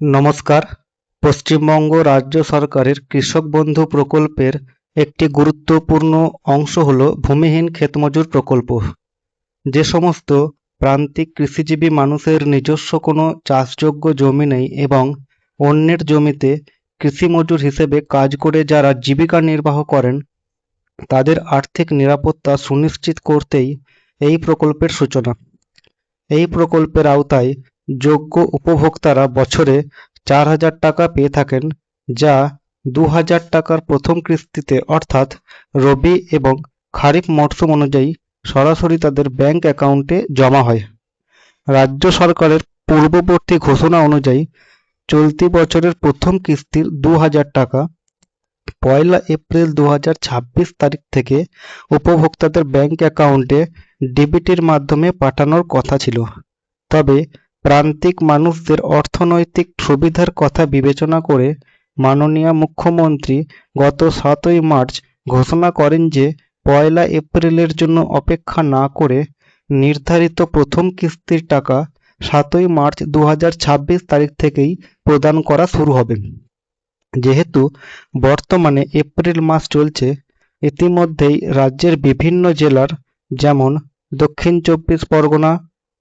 নমস্কার। পশ্চিমবঙ্গ রাজ্য সরকারের কৃষক বন্ধু প্রকল্পের একটি গুরুত্বপূর্ণ অংশ হল ভূমিহীন ক্ষেতমজুর প্রকল্প। যে সমস্ত প্রান্তিক কৃষিজীবী মানুষের নিজস্ব কোনো চাষযোগ্য জমি নেই এবং অন্যের জমিতে কৃষি মজুর হিসেবে কাজ করে যারা জীবিকা নির্বাহ করেন, তাদের আর্থিক নিরাপত্তা সুনিশ্চিত করতেই এই প্রকল্পের সূচনা। এই প্রকল্পের আওতায় যোগ্য উপভোক্তারা বছরে 4,000 টাকা পেয়ে থাকেন, যা 2,000 টাকার প্রথম কিস্তিতে অর্থাৎ রবি এবং খারিফ মরশুম অনুযায়ী সরাসরি তাদের ব্যাংক অ্যাকাউন্টে জমা হয়। রাজ্য সরকারের পূর্ববর্তী ঘোষণা অনুযায়ী চলতি বছরের প্রথম কিস্তির 2,000 টাকা 1 এপ্রিল 2026 তারিখ থেকে উপভোক্তাদের ব্যাংক অ্যাকাউন্টে ডিবিটির মাধ্যমে পাঠানোর কথা ছিল। তবে প্রান্তিক মানুষদের অর্থনৈতিক সুবিধার কথা বিবেচনা করে মাননীয় মুখ্যমন্ত্রী গত 7ই মার্চ ঘোষণা করেন যে 1 এপ্রিলের জন্য অপেক্ষা না করে নির্ধারিত প্রথম কিস্তির টাকা 7ই মার্চ 2026 তারিখ থেকেই প্রদান করা শুরু হবে। যেহেতু বর্তমানে এপ্রিল মাস চলছে, ইতিমধ্যেই রাজ্যের বিভিন্ন জেলার যেমন দক্ষিণ 24 পরগনা,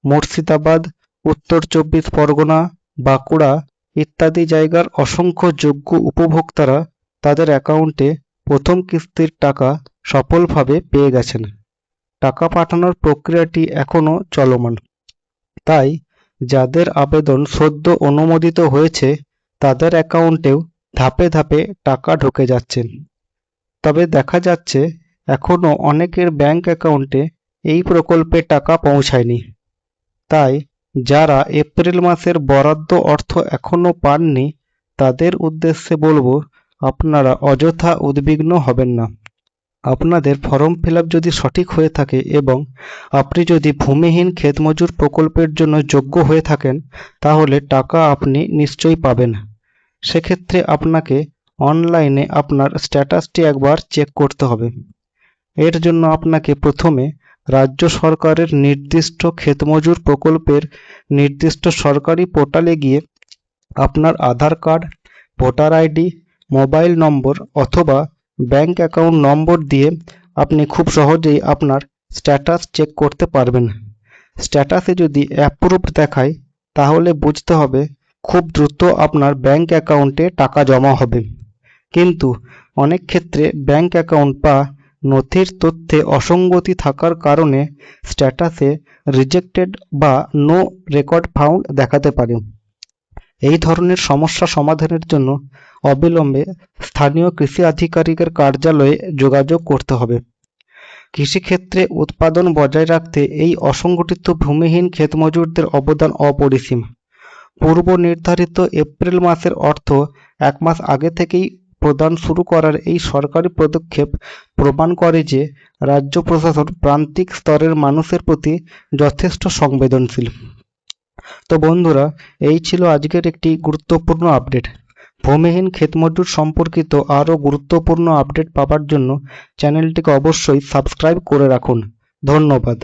মুর্শিদাবাদ, উত্তর 24 পরগনা, বাঁকুড়া ইত্যাদি জায়গার অসংখ্য যোগ্য উপভোক্তারা তাদের অ্যাকাউন্টে প্রথম কিস্তির টাকা সফলভাবে পেয়ে গেছেন। টাকা পাঠানোর প্রক্রিয়াটি এখনও চলমান, তাই যাদের আবেদন সদ্য অনুমোদিত হয়েছে তাদের অ্যাকাউন্টেও ধাপে ধাপে টাকা ঢুকে যাচ্ছে। তবে দেখা যাচ্ছে এখনও অনেকের ব্যাংক অ্যাকাউন্টে এই প্রকল্পে টাকা পৌঁছায়নি। তাই যারা এপ্রিল মাসের বরাদ্দ অর্থ এখনও পাননি, তাদের উদ্দেশ্যে বলবো, আপনারা অযথা উদ্বিগ্ন হবেন না। আপনাদের ফর্ম ফিল আপ যদি সঠিক হয়ে থাকে এবং আপনি যদি ভূমিহীন ক্ষেতমজুর প্রকল্পের জন্য যোগ্য হয়ে থাকেন, তাহলে টাকা আপনি নিশ্চয়ই পাবেন। সেক্ষেত্রে আপনাকে অনলাইনে আপনার স্ট্যাটাসটি একবার চেক করতে হবে। এর জন্য আপনাকে প্রথমে রাজ্য সরকারের নির্দিষ্ট ক্ষেতমজুর প্রকল্পের নির্দিষ্ট সরকারি পোর্টালে গিয়ে আপনার Aadhaar card, voter ID, mobile number অথবা ব্যাংক অ্যাকাউন্ট নম্বর দিয়ে আপনি খুব সহজেই আপনার স্ট্যাটাস চেক করতে পারবেন। স্ট্যাটাসে যদি অ্যাপ্রুভড দেখায়, তাহলে বুঝতে হবে খুব দ্রুত আপনার ব্যাংক অ্যাকাউন্টে টাকা জমা হবে। কিন্তু অনেক ক্ষেত্রে ব্যাংক অ্যাকাউন্ট বা নথির তথ্যে অসঙ্গতি থাকার কারণে স্ট্যাটাসে রিজেক্টেড বা নো রেকর্ড ফাউন্ড দেখাতে পারে। এই ধরনের সমস্যা সমাধানের জন্য অবিলম্বে স্থানীয় কৃষি আধিকারিকের কার্যালয়ে যোগাযোগ করতে হবে। কৃষিক্ষেত্রে উৎপাদন বজায় রাখতে এই অসংগঠিত ভূমিহীন ক্ষেতমজুরদের অবদান অপরিসীম। পূর্ব নির্ধারিত এপ্রিল মাসের অর্থ 1 মাস আগে থেকেই প্রদান শুরু করার এই সরকারি পদক্ষেপ প্রমাণ করে যে রাজ্য প্রশাসন প্রান্তিক স্তরের মানুষের প্রতি যথেষ্ট সংবেদনশীল। তো বন্ধুরা, এই ছিল আজকের একটি গুরুত্বপূর্ণ আপডেট। ভূমিহীন ক্ষেতমজুর সম্পর্কিত আরও গুরুত্বপূর্ণ আপডেট পাওয়ার জন্য চ্যানেলটিকে অবশ্যই সাবস্ক্রাইব করে রাখুন। ধন্যবাদ।